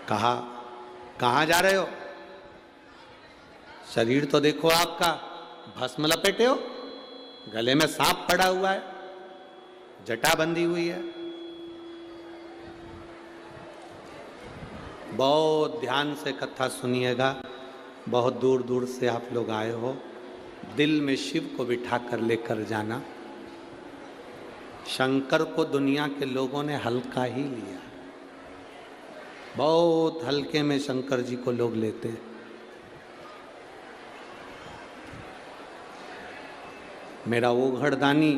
कहा, कहाँ जा रहे हो? शरीर तो देखो आपका, भस्म लपेटे हो, गले में सांप पड़ा हुआ है, जटा बंधी हुई है। बहुत ध्यान से कथा सुनिएगा, बहुत दूर दूर से आप लोग आए हो। दिल में शिव को बिठा कर लेकर जाना। शंकर को दुनिया के लोगों ने हल्का ही लिया, बहुत हल्के में शंकर जी को लोग लेते हैं। मेरा ओघड़दानी,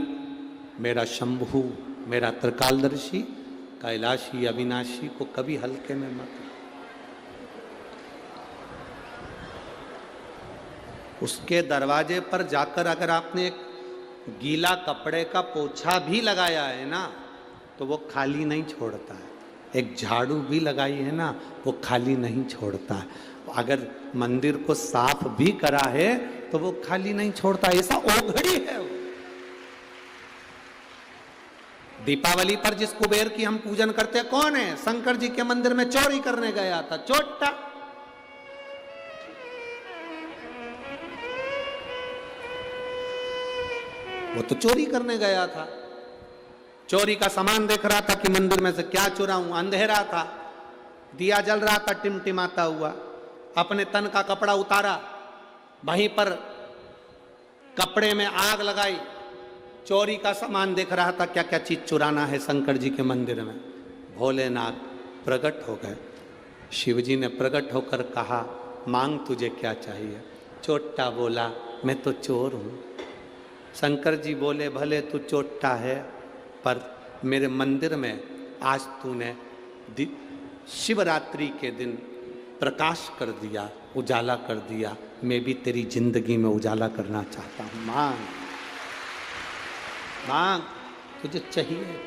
मेरा शंभू, मेरा त्रिकालदर्शी, कैलाशी, अविनाशी को कभी हल्के में मत। उसके दरवाजे पर जाकर अगर आपने एक गीला कपड़े का पोछा भी लगाया है ना, तो वो खाली नहीं छोड़ता है। एक झाड़ू भी लगाई है ना, वो खाली नहीं छोड़ता है। अगर मंदिर को साफ भी करा है तो वो खाली नहीं छोड़ता, ऐसा ओघड़ी है वो। दीपावली पर जिस कुबेर की हम पूजन करते हैं, कौन है? शंकर जी के मंदिर में चोरी करने गया था, चोटा। वो तो चोरी करने गया था, चोरी का सामान देख रहा था कि मंदिर में से क्या चुराऊं। अंधेरा था, दिया जल रहा था टिमटिमाता हुआ। अपने तन का कपड़ा उतारा, वहीं पर कपड़े में आग लगाई, चोरी का सामान देख रहा था, क्या क्या चीज चुराना है शंकर जी के मंदिर में। भोलेनाथ प्रकट हो गए। शिव जी ने प्रकट होकर कहा, मांग तुझे क्या चाहिए? चोट्टा बोला, मैं तो चोर हूं। शंकर जी बोले, भले तू चोट्टा है, पर मेरे मंदिर में आज तूने शिवरात्रि के दिन प्रकाश कर दिया, उजाला कर दिया। मैं भी तेरी जिंदगी में उजाला करना चाहता हूं। मांग मांग, तुझे चाहिए।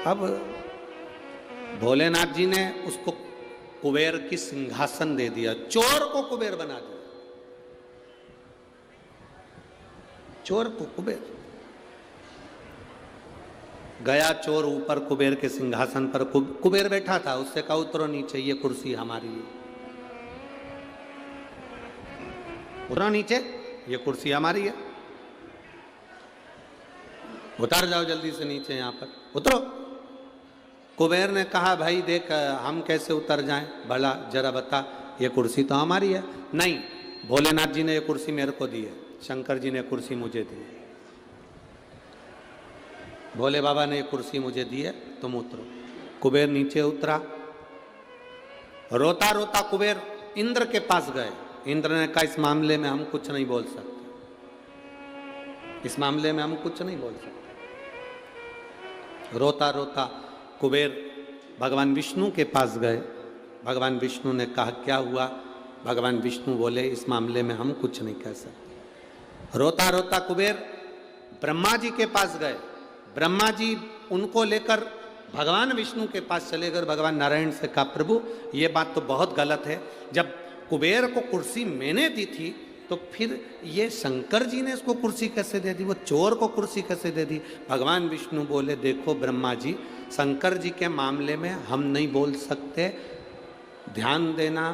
अब भोलेनाथ जी ने उसको कुबेर की सिंहासन दे दिया, चोर को कुबेर बना दिया। चोर को कुबेर। गया चोर ऊपर कुबेर के सिंहासन पर, कुबेर बैठा था। उससे कहा, उतरो नीचे, ये कुर्सी हमारी है। उतरो नीचे, ये कुर्सी हमारी है। उतर जाओ जल्दी से नीचे, यहां पर उतरो। कुबेर ने कहा, भाई देख, हम कैसे उतर जाएं? भला जरा बता, ये कुर्सी तो हमारी है। नहीं, भोलेनाथ जी ने ये कुर्सी मेरे को दी है, शंकर जी ने कुर्सी मुझे दी है। भोले बाबा ने ये कुर्सी मुझे दी है, तुम उतरो। कुबेर नीचे उतरा। रोता रोता कुबेर इंद्र के पास गए। इंद्र ने कहा, इस मामले में हम कुछ नहीं बोल सकते, इस मामले में हम कुछ नहीं बोल सकते। रोता रोता कुबेर भगवान विष्णु के पास गए। भगवान विष्णु ने कहा, क्या हुआ? भगवान विष्णु बोले, इस मामले में हम कुछ नहीं कह सकते। रोता रोता कुबेर ब्रह्मा जी के पास गए। ब्रह्मा जी उनको लेकर भगवान विष्णु के पास चले गए। भगवान नारायण से कहा, प्रभु ये बात तो बहुत गलत है, जब कुबेर को कुर्सी मैंने दी थी तो फिर ये शंकर जी ने इसको कुर्सी कैसे दे दी? वो चोर को कुर्सी कैसे दे दी? भगवान विष्णु बोले, देखो ब्रह्मा जी, शंकर जी के मामले में हम नहीं बोल सकते। ध्यान देना,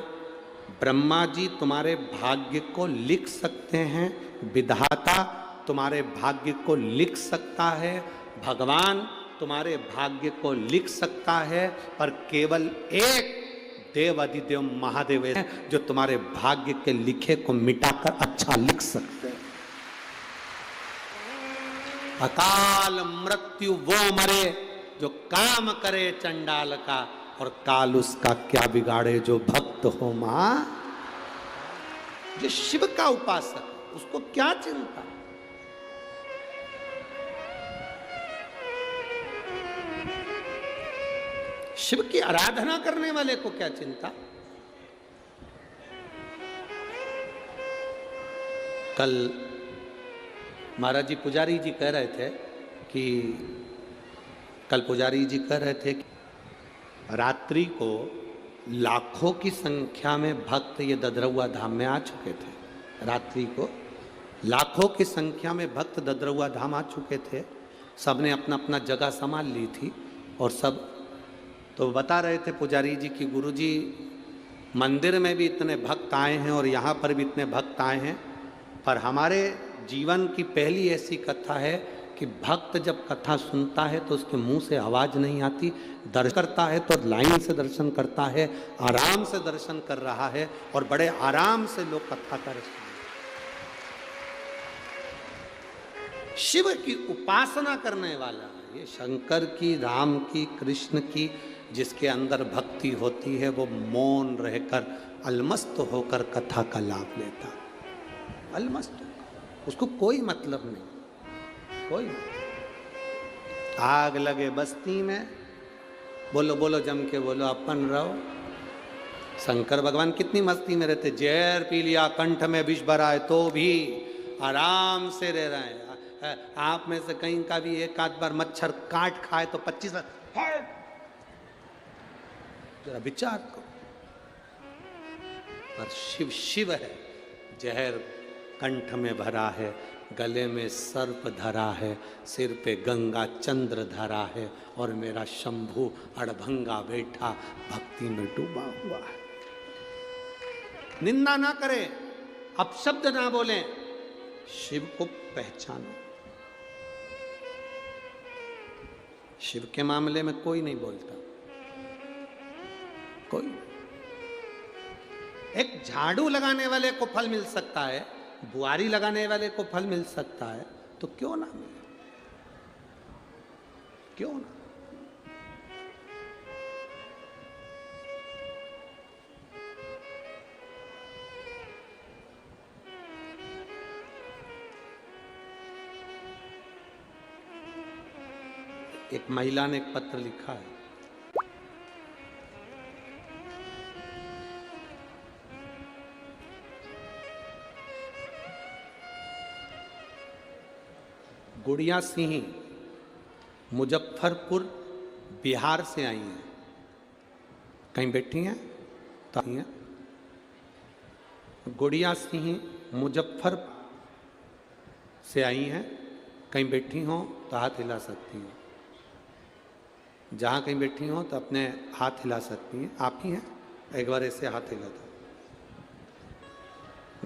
ब्रह्मा जी तुम्हारे भाग्य को लिख सकते हैं, विधाता तुम्हारे भाग्य को लिख सकता है, भगवान तुम्हारे भाग्य को लिख सकता है, पर केवल एक देव अधिदेव महादेव है जो तुम्हारे भाग्य के लिखे को मिटाकर अच्छा लिख सकते हैं। अकाल मृत्यु वो मरे जो काम करे चंडाल का, और काल उसका क्या बिगाड़े जो भक्त हो मां। जो शिव का उपासक, उसको क्या चिंता? शिव की आराधना करने वाले को क्या चिंता? कल महाराज जी पुजारी जी कह रहे थे कि रात्रि को लाखों की संख्या में भक्त ये ददरौआ धाम में आ चुके थे। रात्रि को लाखों की संख्या में भक्त ददरौआ धाम आ चुके थे। सबने अपना अपना जगह संभाल ली थी। और सब। तो बता रहे थे पुजारी जी कि गुरुजी मंदिर में भी इतने भक्त आए हैं और यहाँ पर भी इतने भक्त आए हैं, पर हमारे जीवन की पहली ऐसी कथा है कि भक्त जब कथा सुनता है तो उसके मुंह से आवाज़ नहीं आती, दर्शन करता है तो लाइन से दर्शन करता है, आराम से दर्शन कर रहा है और बड़े आराम से लोग कथा कर रहे हैं। शिव की उपासना करने वाला, ये शंकर की, राम की, कृष्ण की जिसके अंदर भक्ति होती है, वो मौन रहकर अलमस्त होकर कथा का लाभ लेता, अलमस्त होकर, उसको कोई मतलब नहीं, कोई। आग लगे बस्ती में, बोलो बोलो जम के बोलो, अपन रहो। शंकर भगवान कितनी मस्ती में रहते, जहर पी लिया, कंठ में विष भरा है तो भी आराम से रह रहे हैं। आप में से कहीं का भी एक आध बार मच्छर काट खाए तो 25 बार, जरा विचार करो। पर शिव शिव है, जहर कंठ में भरा है, गले में सर्प धरा है, सिर पे गंगा चंद्र धरा है और मेरा शंभु अड़भंगा बैठा भक्ति में डूबा हुआ है। निंदा ना करें, अपशब्द ना बोलें, शिव को पहचानो। शिव के मामले में कोई नहीं बोलता, कोई। एक झाड़ू लगाने वाले को फल मिल सकता है, बुआरी लगाने वाले को फल मिल सकता है, तो क्यों ना मिले, क्यों ना। एक महिला ने एक पत्र लिखा है, गुड़िया सिंह मुजफ्फरपुर बिहार से आई हैं, कहीं बैठी हैं तो आई हैं। गुड़िया सिंह मुजफ्फर से आई हैं, कहीं बैठी हो तो हाथ हिला सकती हैं, जहाँ कहीं बैठी हो तो अपने हाथ हिला सकती हैं। आप ही हैं, एक बार ऐसे हाथ हिला था।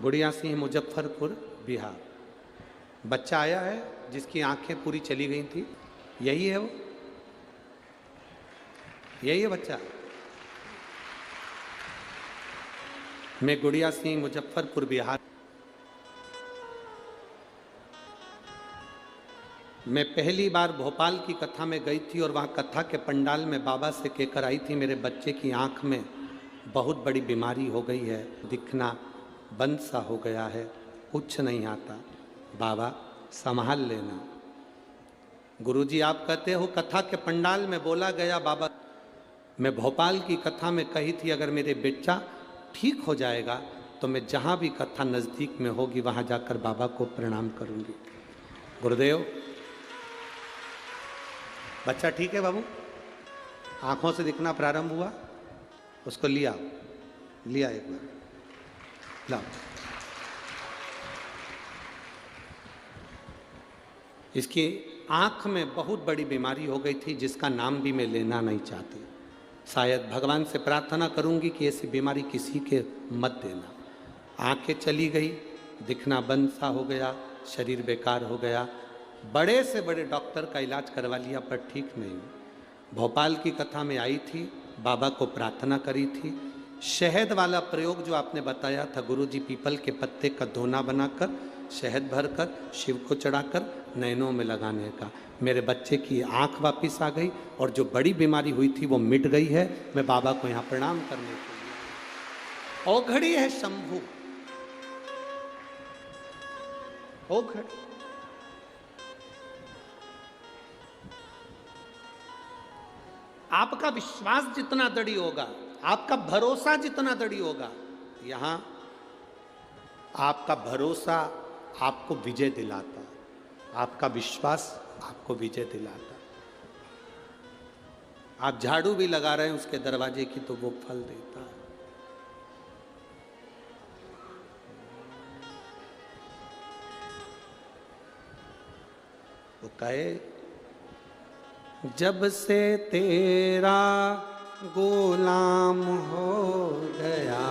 गुड़िया सिंह मुजफ्फरपुर बिहार। बच्चा आया है जिसकी आंखें पूरी चली गई थी, यही है वो, यही है बच्चा। मैं गुड़िया सिंह मुजफ्फरपुर बिहार। मैं पहली बार भोपाल की कथा में गई थी और वहाँ कथा के पंडाल में बाबा से कहकर आई थी, मेरे बच्चे की आंख में बहुत बड़ी बीमारी हो गई है, दिखना बंद सा हो गया है, कुछ नहीं आता, बाबा संभाल लेना। गुरुजी आप कहते हो कथा के पंडाल में बोला गया, बाबा मैं भोपाल की कथा में कही थी अगर मेरे बेटा ठीक हो जाएगा तो मैं जहाँ भी कथा नज़दीक में होगी वहाँ जाकर बाबा को प्रणाम करूँगी। गुरुदेव बच्चा ठीक है बाबू, आंखों से दिखना प्रारंभ हुआ, उसको लिया लिया एक बार लाओ। इसकी आंख में बहुत बड़ी बीमारी हो गई थी जिसका नाम भी मैं लेना नहीं चाहती। शायद भगवान से प्रार्थना करूंगी कि ऐसी बीमारी किसी के मत देना। आंखें चली गई, दिखना बंद सा हो गया, शरीर बेकार हो गया, बड़े से बड़े डॉक्टर का इलाज करवा लिया पर ठीक नहीं। भोपाल की कथा में आई थी, बाबा को प्रार्थना करी थी। शहद वाला प्रयोग जो आपने बताया था गुरुजी, पीपल के पत्ते का दोना बनाकर शहद भरकर शिव को चढ़ाकर नैनों में लगाने का, मेरे बच्चे की आंख वापिस आ गई और जो बड़ी बीमारी हुई थी वो मिट गई है। मैं बाबा को यहाँ प्रणाम करने के लिए। औघड़ी है शंभु, औघड़। आपका विश्वास जितना दृढ़ होगा, आपका भरोसा जितना दृढ़ होगा, यहां आपका भरोसा आपको विजय दिलाता, आपका विश्वास आपको विजय दिलाता। आप झाड़ू भी लगा रहे हैं उसके दरवाजे की तो वो फल देता है। वो कहे जब से तेरा गुलाम हो गया,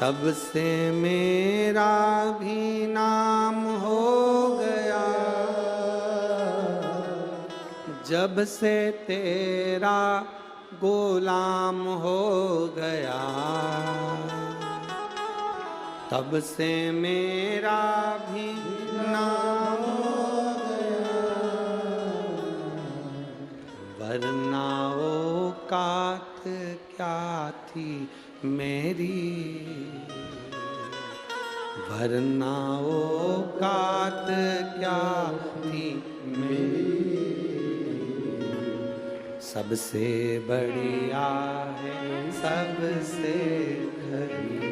तब से मेरा भी नाम हो गया। जब से तेरा गुलाम हो गया, तब से मेरा भी नाम हो गया। वरना औकात क्या थी मेरी, वरना औकात क्या थी मेरी। सबसे बढ़िया है सबसे खरी,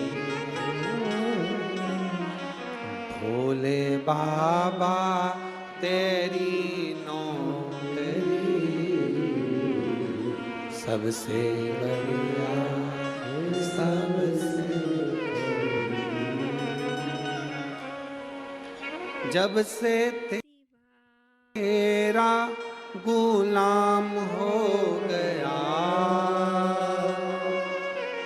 भोले बाबा तेरी नौकरी। सबसे बढ़िया सबसे, जब से तेरा गुलाम हो गया,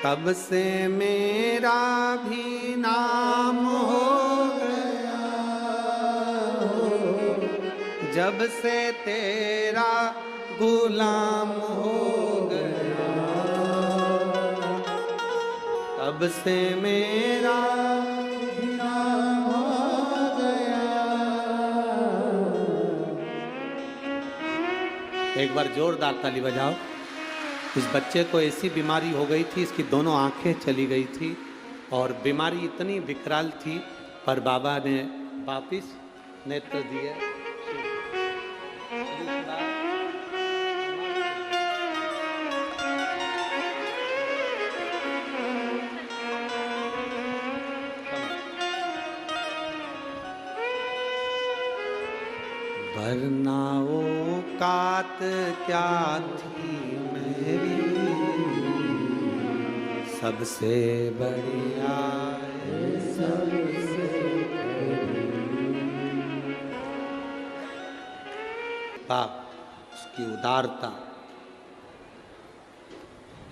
तब से मेरा भी नाम हो गया। जब से तेरा गुलाम हो गया, तब से मेरा भी नाम हो गया। एक बार जोरदार ताली बजाओ। इस बच्चे को ऐसी बीमारी हो गई थी, इसकी दोनों आंखें चली गई थी और बीमारी इतनी विकराल थी, पर बाबा ने वापिस नेत्र दिए। वरना औकात क्या थी मेरी, सबसे बढ़िया है सबसे। बाप उसकी उदारता,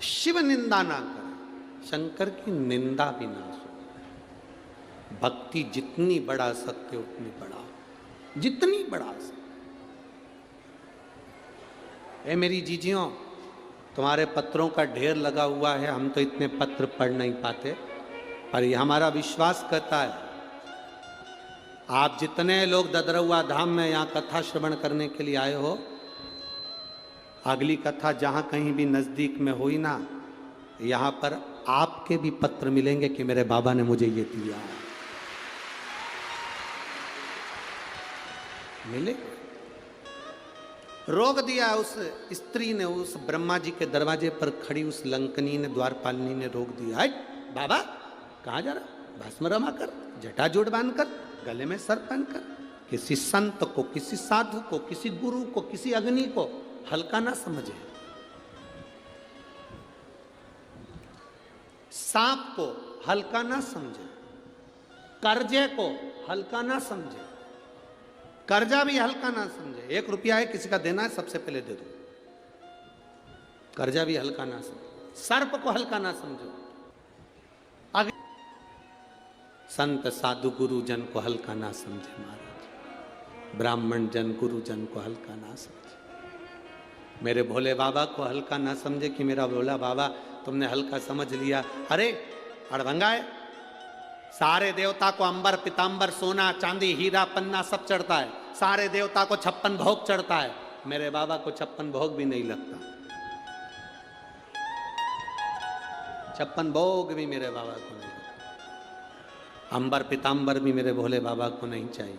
शिव निंदा ना कर, शंकर की निंदा भी ना सुन। भक्ति जितनी बढ़ा सकते उतनी बढ़ा, जितनी बढ़ा सकते। ए मेरी जीजियों, तुम्हारे पत्रों का ढेर लगा हुआ है, हम तो इतने पत्र पढ़ नहीं पाते, पर ये हमारा विश्वास करता है आप जितने लोग ददरौआ धाम में यहाँ कथा श्रवण करने के लिए आए हो, अगली कथा जहाँ कहीं भी नज़दीक में हुई ना, यहाँ पर आपके भी पत्र मिलेंगे कि मेरे बाबा ने मुझे ये दिया, मिले। रोक दिया उस स्त्री ने, उस ब्रह्मा जी के दरवाजे पर खड़ी उस लंकनी ने, द्वारपालिनी ने रोक दिया। है बाबा कहाँ जा रहा, भस्म रमा कर, जटा जोड़ बांध कर, गले में सर पहन कर। किसी संत को, किसी साधु को, किसी गुरु को, किसी अग्नि को हल्का ना समझे, सांप को हल्का ना समझे, कर्जे को हल्का ना समझे, कर्जा भी हल्का ना समझे। 1 रुपया है किसी का देना है, सबसे पहले दे दो, कर्जा भी हल्का ना समझो। सर्प को हल्का ना समझो, संत साधु गुरु जन को हल्का ना समझे महाराज, ब्राह्मण जन गुरु जन को हल्का ना समझे, मेरे भोले बाबा को हल्का ना समझे कि मेरा भोला बाबा तुमने हल्का समझ लिया। अरे अड़भंगा है, सारे देवता को अंबर पीतांबर सोना चांदी हीरा पन्ना सब चढ़ता है, सारे देवता को 56 भोग चढ़ता है, मेरे बाबा को 56 भोग भी नहीं लगता, 56 भोग भी मेरे बाबा को नहीं लगता, अंबर पीतांबर भी मेरे भोले बाबा को नहीं चाहिए।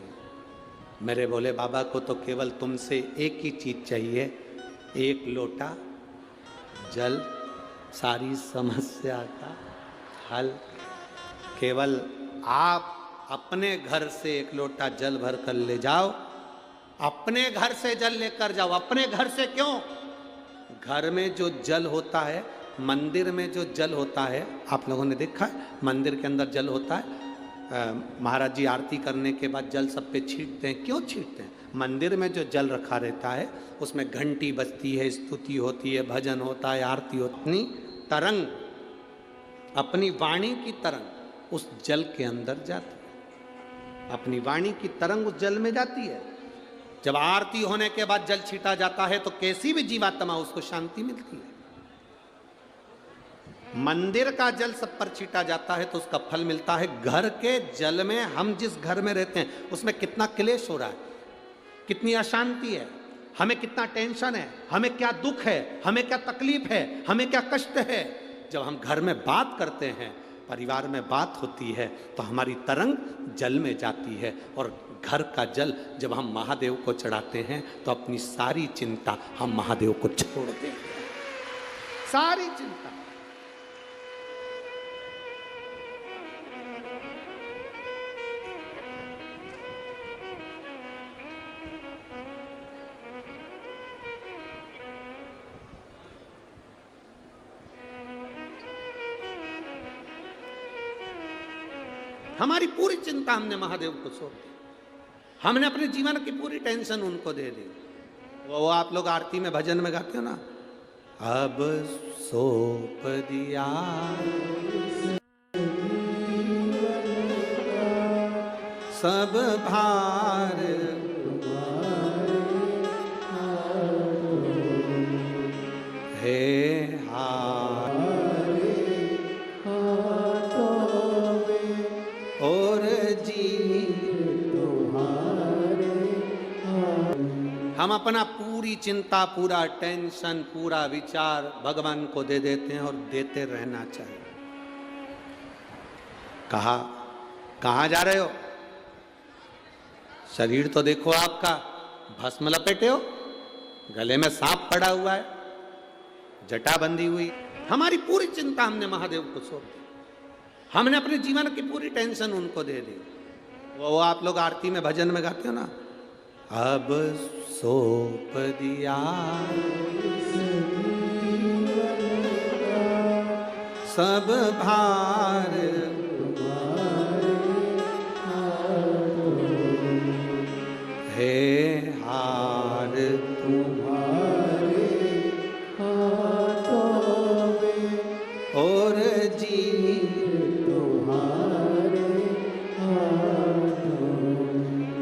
मेरे भोले बाबा को तो केवल तुमसे एक ही चीज चाहिए, 1 लोटा जल, सारी समस्या का हल। केवल आप अपने घर से 1 लोटा जल भर कर ले जाओ, अपने घर से जल लेकर जाओ। अपने घर से क्यों? घर में जो जल होता है, मंदिर में जो जल होता है, आप लोगों ने देखा है मंदिर के अंदर जल होता है, महाराज जी आरती करने के बाद जल सब पे छींटते हैं। क्यों छींटते हैं? मंदिर में जो जल रखा रहता है उसमें घंटी बजती है, स्तुति होती है, भजन होता है, आरती होती है। अपनी तरंग, अपनी वाणी की तरंग उस जल के अंदर जाती है, अपनी वाणी की तरंग उस जल में जाती है। जब आरती होने के बाद जल छीटा जाता है तो कैसी भी जीवात्मा उसको शांति मिलती है। मंदिर का जल सब पर छीटा जाता है तो उसका फल मिलता है। घर के जल में, हम जिस घर में रहते हैं उसमें कितना क्लेश हो रहा है, कितनी अशांति है, हमें कितना टेंशन है, हमें क्या दुख है, हमें क्या तकलीफ है, हमें क्या कष्ट है। जब हम घर में बात करते हैं, परिवार में बात होती है तो हमारी तरंग जल में जाती है। और घर का जल जब हम महादेव को चढ़ाते हैं तो अपनी सारी चिंता हम महादेव को छोड़ते हैं, सारी चिंता। हमारी पूरी चिंता हमने महादेव को सौंप दी, हमने अपने जीवन की पूरी टेंशन उनको दे दी। वो आप लोग आरती में भजन में गाते हो ना, अब सौंप दिया सब भार हे हम अपना पूरी चिंता, पूरा टेंशन, पूरा विचार भगवान को दे देते हैं और देते रहना चाहिए। कहाँ जा रहे हो? शरीर तो देखो आपका, भस्म लपेटे हो, गले में सांप पड़ा हुआ है, जटा बंधी हुई। हमारी पूरी चिंता हमने महादेव को सौंप दी, हमने अपने जीवन की पूरी टेंशन उनको दे दी। वो आप लोग आरती में भजन में गाते हो ना, अब सौंप दिया सब भार हे हार तुम्हारे हाथों में और जी तुम्हारे हाथों।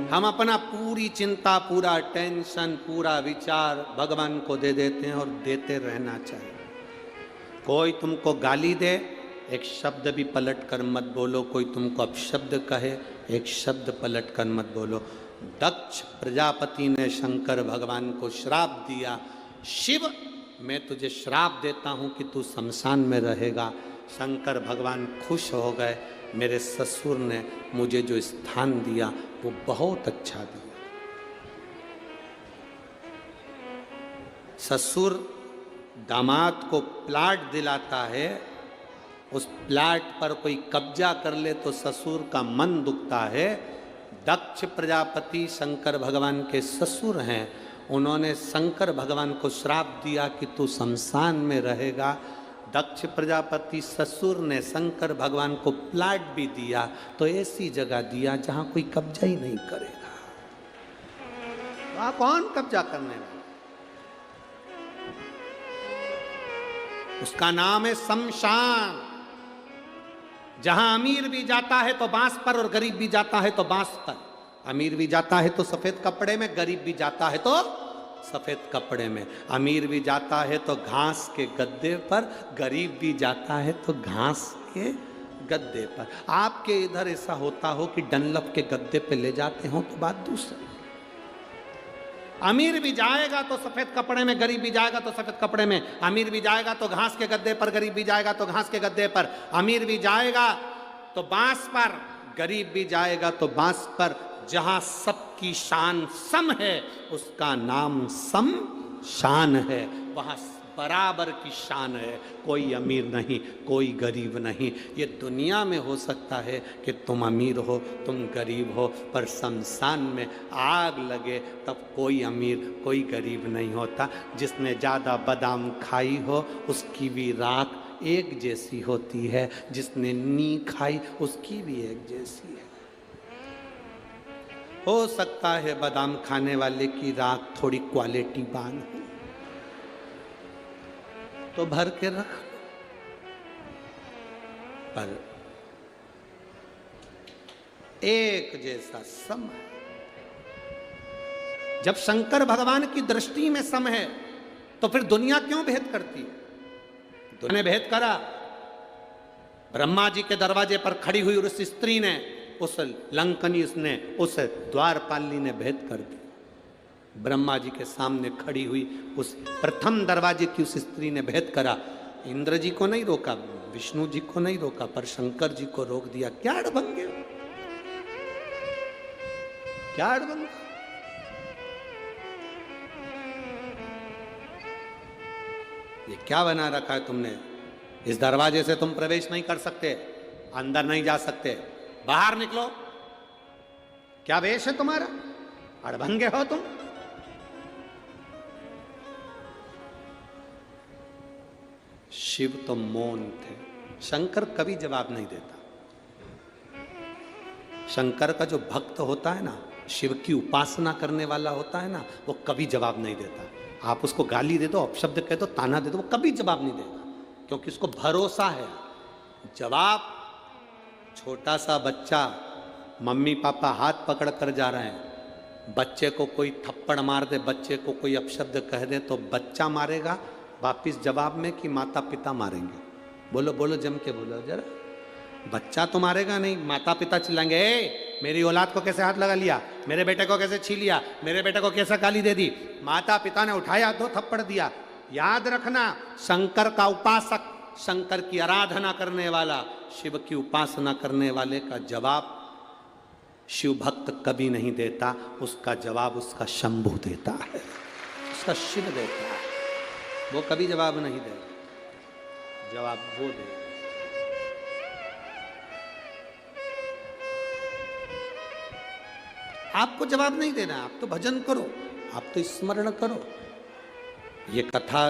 हम अपना पूरी चिंता, पूरा टेंशन, पूरा विचार भगवान को दे देते हैं और देते रहना चाहिए। कोई तुमको गाली दे, एक शब्द भी पलट कर मत बोलो। कोई तुमको अपशब्द कहे, एक शब्द पलट कर मत बोलो। दक्ष प्रजापति ने शंकर भगवान को श्राप दिया, शिव मैं तुझे श्राप देता हूँ कि तू शमशान में रहेगा। शंकर भगवान खुश हो गए, मेरे ससुर ने मुझे जो स्थान दिया वो बहुत अच्छा दिया। ससुर दामाद को प्लाट दिलाता है, उस प्लाट पर कोई कब्जा कर ले तो ससुर का मन दुखता है। दक्ष प्रजापति शंकर भगवान के ससुर हैं, उन्होंने शंकर भगवान को श्राप दिया कि तू शमशान में रहेगा। दक्ष प्रजापति ससुर ने शंकर भगवान को प्लाट भी दिया, तो ऐसी जगह दिया जहां कोई कब्जा ही नहीं करेगा। वहां कौन कब्जा करने वाला? उसका नाम है शमशान। जहां अमीर भी जाता है तो बांस पर और गरीब भी जाता है तो बांस पर। अमीर भी जाता है तो सफेद कपड़े में, गरीब भी जाता है तो सफेद कपड़े में। अमीर भी जाता है तो घास के गद्दे पर, गरीब भी जाता है तो घास के गद्दे पर। आपके इधर ऐसा होता हो कि डनलप के गद्दे पे ले जाते हो तो बात दूसरी। अमीर भी जाएगा तो सफेद कपड़े में, गरीब भी जाएगा तो सफेद कपड़े में। अमीर भी जाएगा तो घास के गद्दे पर, गरीब भी जाएगा तो घास के गद्दे पर। अमीर भी जाएगा तो बांस पर, गरीब भी जाएगा तो बांस पर। जहां सबकी शान सम है उसका नाम सम शान है, वहां बराबर की शान है। कोई अमीर नहीं, कोई गरीब नहीं। ये दुनिया में हो सकता है कि तुम अमीर हो, तुम गरीब हो, पर शमशान में आग लगे तब कोई अमीर कोई गरीब नहीं होता। जिसने ज़्यादा बादाम खाई हो उसकी भी राख एक जैसी होती है, जिसने नी खाई उसकी भी एक जैसी है। हो सकता है बादाम खाने वाले की राख थोड़ी क्वालिटी बान हो, तो भर के रख, पर एक जैसा सम है। जब शंकर भगवान की दृष्टि में सम है तो फिर दुनिया क्यों भेद करती है? दुनिया ने भेद करा। ब्रह्मा जी के दरवाजे पर खड़ी हुई उस स्त्री ने, उस लंकनी ने, उस द्वारपाली ने भेद कर दी। ब्रह्मा जी के सामने खड़ी हुई उस प्रथम दरवाजे की उस स्त्री ने भेद करा। इंद्र जी को नहीं रोका, विष्णु जी को नहीं रोका, पर शंकर जी को रोक दिया। क्या अड़भंगे, क्या अड़भंगे। ये क्या बना रखा है तुमने? इस दरवाजे से तुम प्रवेश नहीं कर सकते, अंदर नहीं जा सकते, बाहर निकलो। क्या वेश है तुम्हारा? अड़भंगे हो तुम। शिव तो मौन थे, शंकर कभी जवाब नहीं देता। शंकर का जो भक्त होता है ना, शिव की उपासना करने वाला होता है ना, वो कभी जवाब नहीं देता। आप उसको गाली दे दो, अपशब्द कह दो, ताना दे दो, वो कभी जवाब नहीं देगा, क्योंकि उसको भरोसा है। जवाब, छोटा सा बच्चा, मम्मी पापा हाथ पकड़ कर जा रहे हैं, बच्चे को कोई थप्पड़ मार दे, बच्चे को कोई अपशब्द कह दे, तो बच्चा मारेगा वापिस जवाब में कि माता पिता मारेंगे? बोलो बोलो, जम के बोलो जरा। बच्चा तो मारेगा नहीं, माता पिता चिल्लाएंगे, ए मेरी औलाद को कैसे हाथ लगा लिया, मेरे बेटे को कैसे छीन लिया, मेरे बेटे को कैसे गाली दे दी। माता पिता ने उठाया, दो थप्पड़ दिया। याद रखना, शंकर का उपासक, शंकर की आराधना करने वाला, शिव की उपासना करने वाले का जवाब शिव भक्त कभी नहीं देता। उसका जवाब उसका शंभु देता है, उसका शिव देता है। वो कभी जवाब नहीं देगा, जवाब वो देगा। आपको जवाब नहीं देना, आप तो भजन करो, आप तो स्मरण करो। ये कथा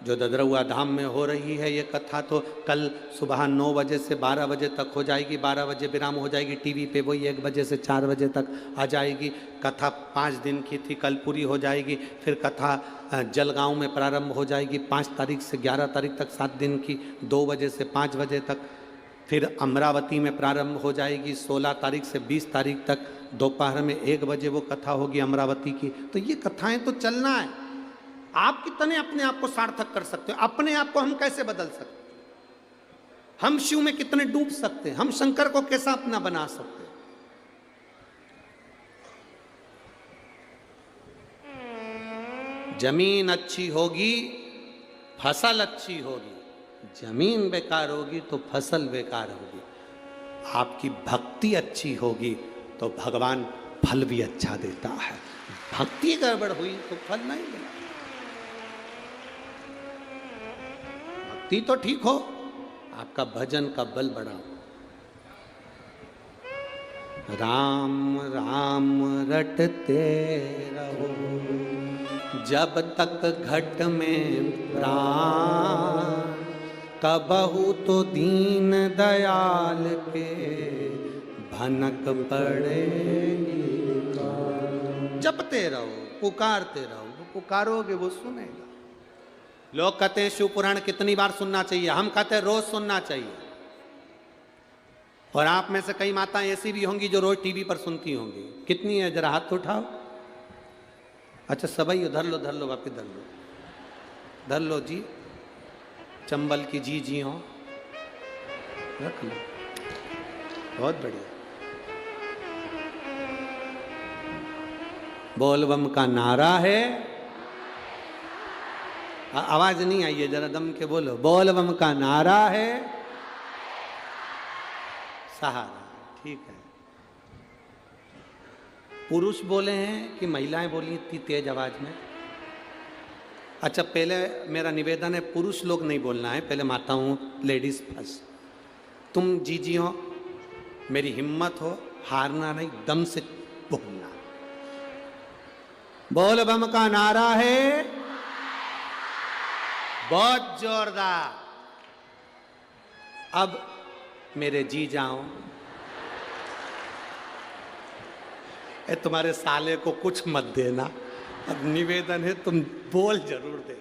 जो ददरौआ धाम में हो रही है, ये कथा तो कल सुबह 9 बजे से 12 बजे तक हो जाएगी, 12 बजे विराम हो जाएगी। टीवी पे वही 1 बजे से 4 बजे तक आ जाएगी। कथा 5 दिन की थी, कल पूरी हो जाएगी। फिर कथा जलगांव में प्रारंभ हो जाएगी 5 तारीख से 11 तारीख तक, 7 दिन की, 2 बजे से 5 बजे तक। फिर अमरावती में प्रारंभ हो जाएगी 16 तारीख से 20 तारीख तक, दोपहर में 1 बजे वो कथा होगी अमरावती की। तो ये कथाएं तो चलना है। आप कितने अपने आप को सार्थक कर सकते हो? अपने आप को हम कैसे बदल सकते हैं? हम शिव में कितने डूब सकते हैं? हम शंकर को कैसा अपना बना सकते हैं? जमीन अच्छी होगी, फसल अच्छी होगी। जमीन बेकार होगी तो फसल बेकार होगी। आपकी भक्ति अच्छी होगी तो भगवान फल भी अच्छा देता है। भक्ति गड़बड़ हुई तो फल नहीं मिला। भक्ति तो ठीक हो, आपका भजन का बल बढ़ाओ। राम राम रटते रहो जब तक घट में प्राण, कबहू तो दीन दयाल के भनक पड़ेगी। जपते रहो, पुकारते रहो, वो पुकारोगे वो सुनेगा। लोग कहते हैं शिव पुराण कितनी बार सुनना चाहिए, हम कहते हैं रोज सुनना चाहिए। और आप में से कई माताएं ऐसी भी होंगी जो रोज टीवी पर सुनती होंगी। कितनी है जरा हाथ उठाओ। अच्छा सबई धर लो, धर लो, वापिस धर लो, धर लो जी। चंबल की जी हो, रख लो, बहुत बढ़िया। बोलबम का नारा है, आवाज नहीं आई है, जरा दम के बोलो। बोलबम का नारा है, सहारा। ठीक है। पुरुष बोले हैं कि महिलाएं बोली इतनी तेज आवाज में? अच्छा पहले मेरा निवेदन है, पुरुष लोग नहीं बोलना है, पहले माताओं, लेडीज फर्स्ट। तुम जी हो, मेरी हिम्मत हो, हारना नहीं, दम से बोलना। बोल बम का नारा है, बहुत जोरदार। अब मेरे जी जाओ, तुम्हारे साले को कुछ मत देना, अब निवेदन है तुम बोल जरूर दे।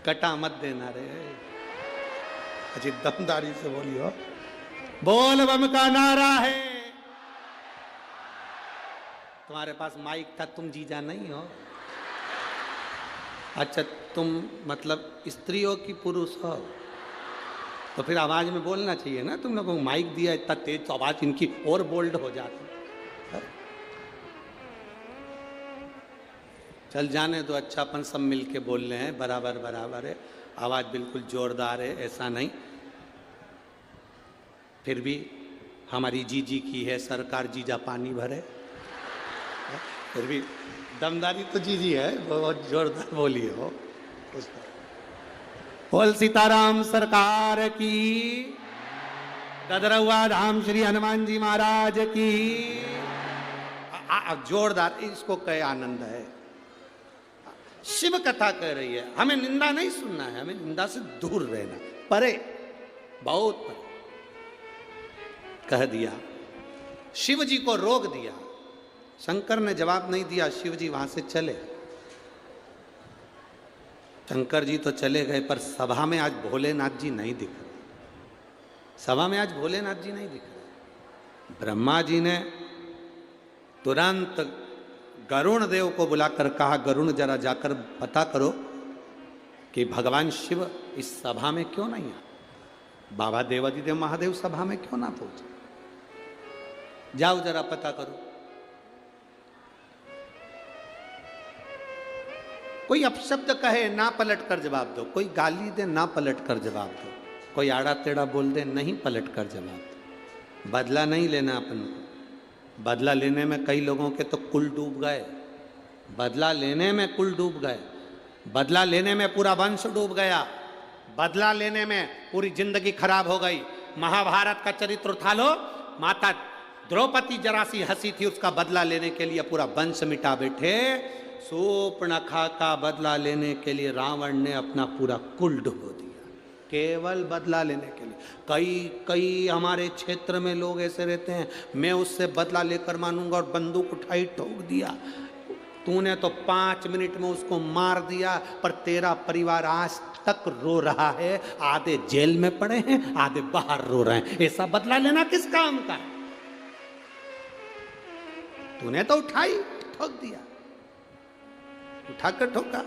कटा मत देना रे, अच्छी दमदारी से बोलियो। बोल बम का नारा है। तुम्हारे पास माइक था, तुम जीजा नहीं हो। अच्छा तुम मतलब स्त्री हो कि पुरुष हो, तो फिर आवाज में बोलना चाहिए ना। तुम लोगों को माइक दिया इतना तेज तो आवाज इनकी और बोल्ड हो जाती। चल जाने दो, अच्छा अपन सब मिलके बोल रहे हैं, बराबर बराबर है, आवाज बिल्कुल जोरदार है, ऐसा नहीं। फिर भी हमारी जीजी की है सरकार, जीजा पानी भरे। फिर भी दमदारी तो जीजी है, बहुत जोरदार बोली हो। बोल सीताराम सरकार की, गदरौआ धाम श्री हनुमान जी महाराज की। जोरदार, इसको कहे आनंद है। शिव कथा कह रही है, हमें निंदा नहीं सुनना है, हमें निंदा से दूर रहना, परे, बहुत परे। कह दिया, शिव जी को रोक दिया। शंकर ने जवाब नहीं दिया, शिव जी वहां से चले। शंकर जी तो चले गए, पर सभा में आज भोलेनाथ जी नहीं दिख रहे। सभा में आज भोलेनाथ जी नहीं दिख रहे। ब्रह्मा जी ने तुरंत गरुण देव को बुलाकर कहा, गरुण जरा जाकर पता करो कि भगवान शिव इस सभा में क्यों नहीं आए। बाबा देवादिदेव महादेव सभा में क्यों ना पहुंचे, जाओ जरा पता करो। कोई अपशब्द कहे ना पलट कर जवाब दो, कोई गाली दे ना पलट कर जवाब दो, कोई आड़ा टेढ़ा बोल दे नहीं पलट कर जवाब दो। बदला नहीं लेना अपन को। बदला लेने में कई लोगों के तो कुल डूब गए, बदला लेने में कुल डूब गए, बदला लेने में पूरा वंश डूब गया, बदला लेने में पूरी जिंदगी खराब हो गई। महाभारत का चरित्र उठा लो, माता द्रौपदी जरा सी हंसी थी, उसका बदला लेने के लिए पूरा वंश मिटा बैठे। शूर्पणखा का बदला लेने के लिए रावण ने अपना पूरा कुल डुबो दिया, केवल बदला लेने के लिए। कई हमारे क्षेत्र में लोग ऐसे रहते हैं, मैं उससे बदला लेकर मानूंगा, और बंदूक उठाई ठोक दिया। तूने तो 5 मिनट में उसको मार दिया, पर तेरा परिवार आज तक रो रहा है। आधे जेल में पड़े हैं, आधे बाहर रो रहे हैं। ऐसा बदला लेना किस काम का? तूने तो उठाई ठोक दिया, उठाकर ठोका।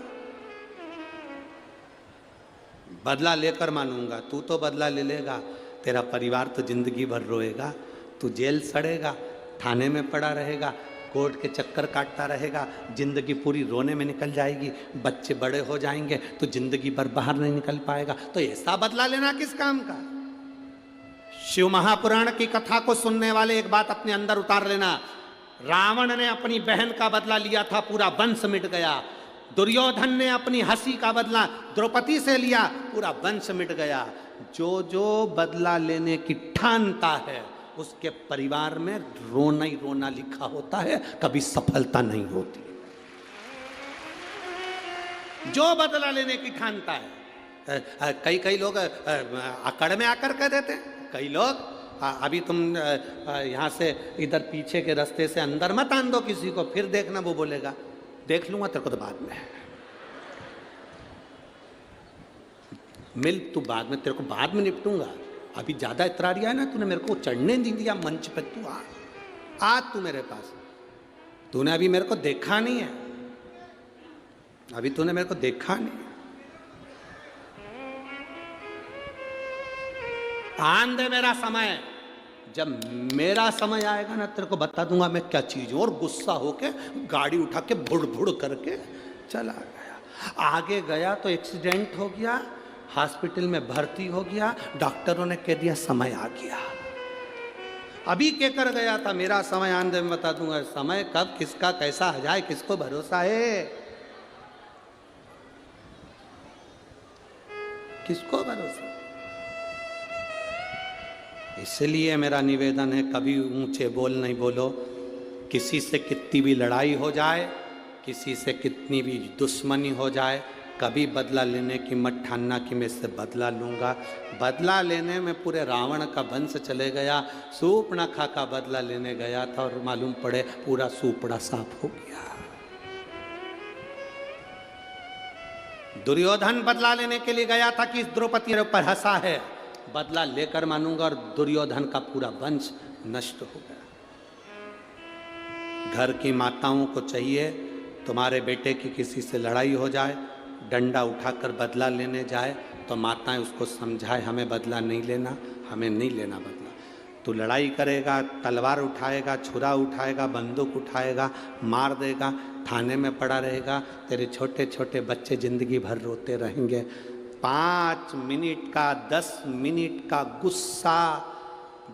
बदला लेकर मानूंगा, तू तो बदला ले लेगा, तेरा परिवार तो जिंदगी भर रोएगा। तू जेल सड़ेगा, थाने में पड़ा रहेगा, कोर्ट के चक्कर काटता रहेगा, जिंदगी पूरी रोने में निकल जाएगी। बच्चे बड़े हो जाएंगे तो जिंदगी भर बाहर नहीं निकल पाएगा। तो ऐसा बदला लेना किस काम का? शिव महापुराण की कथा को सुनने वाले एक बात अपने अंदर उतार लेना। रावण ने अपनी बहन का बदला लिया था, पूरा वंश मिट गया। दुर्योधन ने अपनी हंसी का बदला द्रौपदी से लिया, पूरा वंश मिट गया। जो जो बदला लेने की ठानता है, उसके परिवार में रोना ही रोना लिखा होता है, कभी सफलता नहीं होती। जो बदला लेने की ठानता है। कई लोग अकड़ में आकर कह देते हैं, कई लोग अभी तुम यहाँ से इधर पीछे के रास्ते से अंदर मत आन दो किसी को, फिर देखना वो बोलेगा देख लूंगा तेरे को तो बाद में, मिल तू बाद में, तेरे को बाद में निपटूंगा। अभी ज्यादा इतरारिया है ना, तूने मेरे को चढ़ने नहीं दिया मंच पे, तू आ तू मेरे पास। तूने अभी मेरे को देखा नहीं है, अभी तूने मेरे को देखा नहीं। आन दे मेरा समय, जब मेरा समय आएगा ना तेरे को बता दूंगा मैं क्या चीज हूं। और गुस्सा होके गाड़ी उठा के भुड़ भुड़ करके चला गया। आगे गया तो एक्सीडेंट हो गया, हॉस्पिटल में भर्ती हो गया, डॉक्टरों ने कह दिया समय आ गया। अभी क्या कर गया था, मेरा समय आने दे, मैं बता दूंगा। समय कब किसका कैसा आ जाए किसको भरोसा है, किसको भरोसा। इसलिए मेरा निवेदन है, कभी ऊंचे बोल नहीं बोलो। किसी से कितनी भी लड़ाई हो जाए, किसी से कितनी भी दुश्मनी हो जाए, कभी बदला लेने की मत ठानना कि मैं इससे बदला लूँगा। बदला लेने में पूरे रावण का वंश चले गया। सूर्पणखा का बदला लेने गया था और मालूम पड़े पूरा सूपड़ा साफ हो गया। दुर्योधन बदला लेने के लिए गया था कि इस द्रौपदी के ऊपर हंसा है, बदला लेकर मानूंगा, और दुर्योधन का पूरा वंश नष्ट हो गया। घर की माताओं को चाहिए तुम्हारे बेटे की किसी से लड़ाई हो जाए, डंडा उठाकर बदला लेने जाए तो माताएं उसको समझाए हमें बदला नहीं लेना, हमें नहीं लेना बदला। तू लड़ाई करेगा, तलवार उठाएगा, छुरा उठाएगा, बंदूक उठाएगा, मार देगा, थाने में पड़ा रहेगा, तेरे छोटे छोटे बच्चे जिंदगी भर रोते रहेंगे। 5 मिनट का 10 मिनट का गुस्सा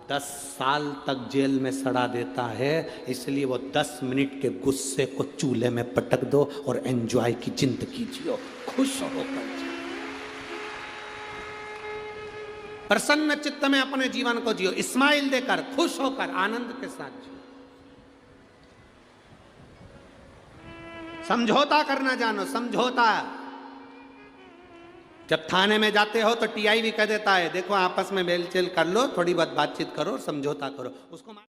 10 साल तक जेल में सड़ा देता है। इसलिए वो 10 मिनट के गुस्से को चूल्हे में पटक दो और एंजॉय की जिंदगी जियो, खुश होकर जियो, प्रसन्न चित्त में अपने जीवन को जियो, स्माइल देकर, खुश होकर, आनंद के साथ जियो। समझौता करना जानो, समझौता। जब थाने में जाते हो तो टीआई भी कह देता है देखो आपस में मेलचेल कर लो, थोड़ी बहुत बातचीत करो, समझौता करो उसको।